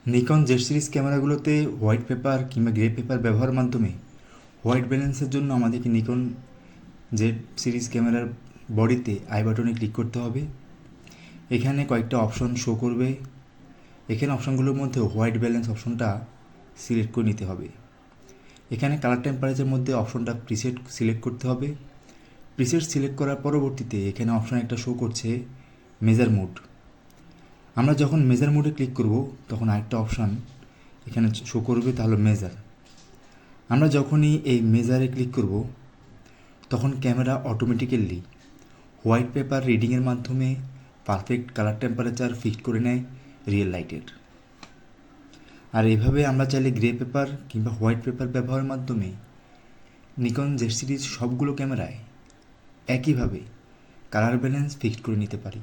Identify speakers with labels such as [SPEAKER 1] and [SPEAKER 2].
[SPEAKER 1] Nikon Z series ক্যামেরাগুলোতে white paper কিংবা grey paper ব্যবহারের মাধ্যমে হোয়াইট ব্যালেন্সের জন্য আমাদেরকে নিকন জেড সিরিজ ক্যামেরার বডিতে আই বাটনে ক্লিক করতে হবে। এখানে কয়েকটা অপশন শো করবে। এখানে অপশনগুলোর মধ্যে হোয়াইট ব্যালেন্স অপশনটা সিলেক্ট করে নিতে হবে। এখানে কালার টেম্পারেচারের মধ্যে অপশনটা প্রিসেট সিলেক্ট করতে হবে। প্রিসেট সিলেক্ট করার পরবর্তীতে এখানে অপশন একটা শো করছে মেজার মোড। আমরা যখন মেজার মোডে ক্লিক করব তখন আরেকটা অপশান এখানে শো করবে, তা হলো মেজার। আমরা যখনই এই মেজারে ক্লিক করব তখন ক্যামেরা অটোমেটিক্যালি হোয়াইট পেপার রিডিংয়ের মাধ্যমে পারফেক্ট কালার টেম্পারেচার ফিক্সড করে নেয় রিয়েল লাইটের। আর এইভাবে আমরা চাইলে গ্রে পেপার কিংবা হোয়াইট পেপার ব্যবহারের মাধ্যমে নিকন জেড সিরিজ সবগুলো ক্যামেরায় একইভাবে কালার ব্যালেন্স ফিক্সড করে নিতে পারি।